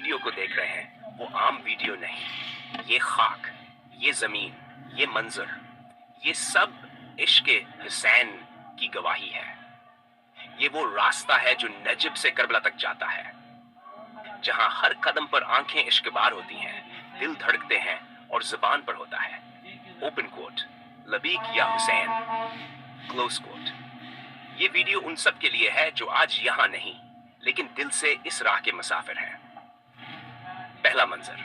Video को देख रहे हैं वो आम वीडियो नहीं। ये खाक, ये जमीन, ये मंजर, ये सब इश्क हुसैन की गवाही है। ये वो रास्ता है जो नजब से करबला तक जाता है, जहां हर कदम पर आंखें इश्कबार होती हैं, दिल धड़कते हैं और जुबान पर होता है ओपन कोट, लबीक या हुसैन, क्लोज कोट। ये वीडियो उन सब के लिए है जो आज यहां नहीं लेकिन दिल से इस राह के मुसाफिर हैं। पहला मंजर,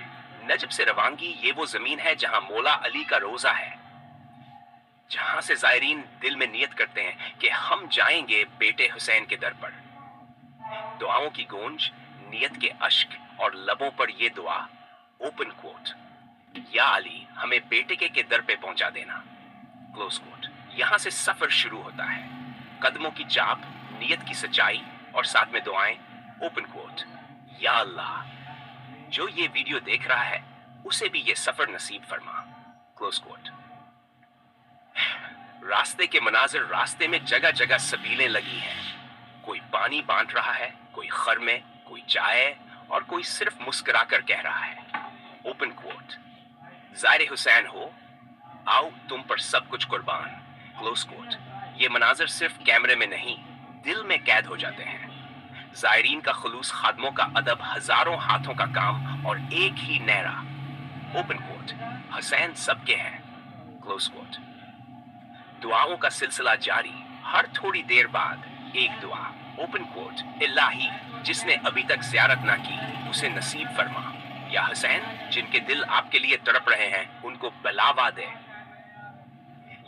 नजब से रवांगी ये वो जमीन है जहां मौला अली का रोजा है, जहां से जायरीन दिल में नियत करते हैं कि हम जाएंगे बेटे हुसैन के दर पर। दुआओं की गूंज, नियत के अश्क और लबों पर ये दुआ ओपन कोट, या अली हमें बेटे के दर पे पहुंचा देना, क्लोज कोट। यहां से सफर शुरू होता है, कदमों की चाप, नियत की सच्चाई और साथ में दुआएं ओपन कोट, या अल्लाह जो ये वीडियो देख रहा है उसे भी ये सफर नसीब फरमा, क्लोज कोट। रास्ते के मनाजिर, रास्ते में जगह जगह सबीलें लगी हैं, कोई पानी बांट रहा है, कोई खरमे, कोई चाय और कोई सिर्फ मुस्कुराकर कह रहा है ओपन कोट, ज़ाहिर हुसैन हो, आओ तुम पर सब कुछ कुर्बान, क्लोज कोट। ये मनाजिर सिर्फ कैमरे में नहीं दिल में कैद हो जाते हैं। ज़ायरीन का खुलूस, खादमों का अदब, हजारों हाथों का काम और एक ही नहरा ओपन कोट, हुसैन सबके हैं, क्लोज कोट। दुआओं का सिलसिला जारी, हर थोड़ी देर बाद एक दुआ ओपन कोट, इलाही जिसने अभी तक ज़ियारत ना की उसे नसीब फरमा, या हुसैन जिनके दिल आपके लिए तड़प रहे हैं उनको बलावा दे,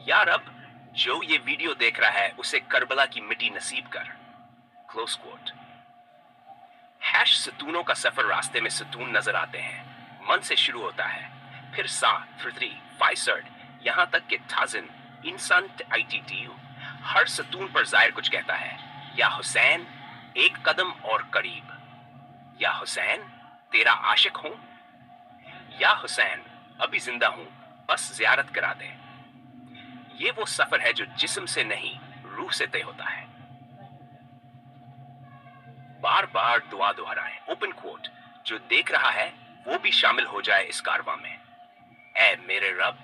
या रब जो ये वीडियो देख रहा है उसे करबला की मिट्टी नसीब कर, क्लोज कोट। हैश सतूनों का सफर, रास्ते में सतून नजर आते हैं, मन से शुरू होता है, फिर सा, फिर थ्री, फाइसर्ड, यहां तक कि थाजिन, इंसान ITTU, हर सतून पर जाहिर कुछ कहता है, या हुसैन एक कदम और करीब, या हुसैन तेरा आशिक हूं, या हुसैन अभी जिंदा हूं बस जियारत करा दे। ये वो सफर है जो जिस्म से नहीं रूह से तय होता है। बार बार दुआ दोहराएं ओपन कोट, जो देख रहा है वो भी शामिल हो जाए इस कारवां में। ऐ मेरे रब,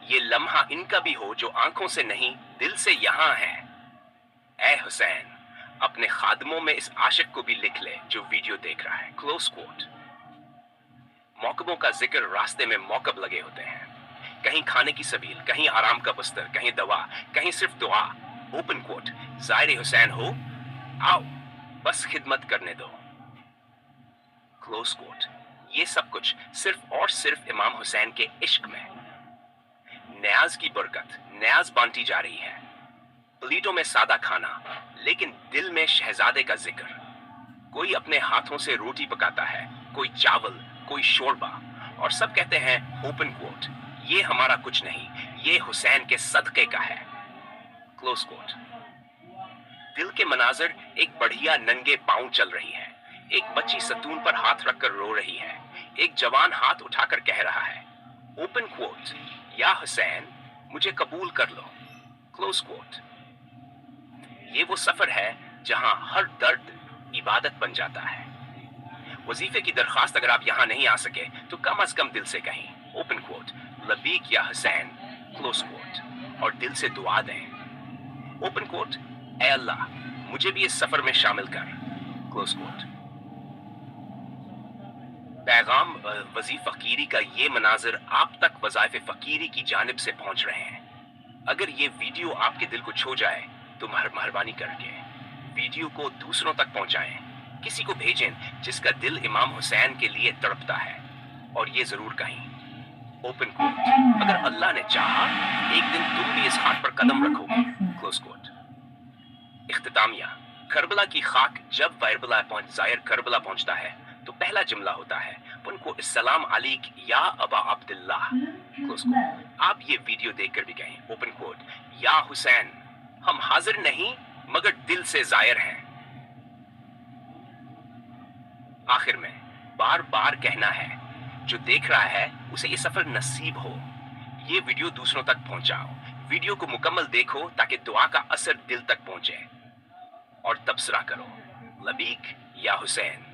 ये लम्हा इनका भी हो जो आंखों से नहीं दिल से यहां है। ऐ हुसैन, अपने खादमों में इस आशिक को भी लिख ले जो वीडियो देख रहा है, क्लोज कोट। मौकबों का जिक्र, रास्ते में मौकब लगे होते हैं, कहीं खाने की सबील, कहीं आराम का बस्तर, कहीं दवा, कहीं सिर्फ दुआ ओपन कोट, ज़ाहिर हुसैन हो, आओ बस खिदमत करने दो, क्लोज कोट। ये सब कुछ सिर्फ और सिर्फ इमाम हुसैन के इश्क में। न्याज की बरकत, न्याज बांटी जा रही है, प्लेटों में सादा खाना लेकिन दिल में शहजादे का जिक्र। कोई अपने हाथों से रोटी पकाता है, कोई चावल, कोई शोरबा, और सब कहते हैं ओपन कोट, ये हमारा कुछ नहीं, ये हुसैन के सदके का है, क्लोज कोट। दिल के मनाजिर, एक बढ़िया नंगे पांव चल रही है, एक बच्ची सतून पर हाथ रखकर रो रही है, एक जवान हाथ उठाकर कह रहा है ओपन कोट, या हुसैन मुझे कबूल कर लो, क्लोज कोट। ये वो सफर है जहां हर दर्द इबादत बन जाता है। वजीफे की दरखास्त अगर आप यहां नहीं आ सके तो कम अज कम दिल से कहें ओपन कोट, लबीक या हुसैन, क्लोज कोट, और दिल से दुआ दें ओपन कोट, ऐ अल्लाह मुझे भी इस सफर में शामिल कर, क्लोज कोट। पैगाम वजीफ फकीरी का ये मनाजिर आप तक वज़ाइफ फकीरी की जानिब से पहुंच रहे हैं। अगर ये वीडियो आपके दिल को छू जाए तो मेहरबानी करके वीडियो को दूसरों तक पहुंचाएं, किसी को भेजें जिसका दिल इमाम हुसैन के लिए तड़पता है, और ये जरूर कहें ओपन कोट, अगर अल्लाह ने चाहा एक दिन तुम भी इस हाथ पर कदम रखोगे, क्लोज कोट। इख्तितामिया, करबला की खाक, जब ज़ाहिर करबला पहुंचता है तो पहला जुमला होता है उनको अस्सलाम अलैक या अबा अब्दुल्लाह, क्लोज कोट। आप ये वीडियो देखकर भी कहें ओपन कोट, या हुसैन हम हाजिर नहीं मगर दिल से जाहिर हैं। आखिर में बार बार कहना है, जो देख रहा है उसे ये सफर नसीब हो। ये वीडियो दूसरों तक पहुंचाओ, वीडियो को मुकम्मल देखो ताकि दुआ का असर दिल तक पहुंचे, और तबसरा करो लबीक या हुसैन।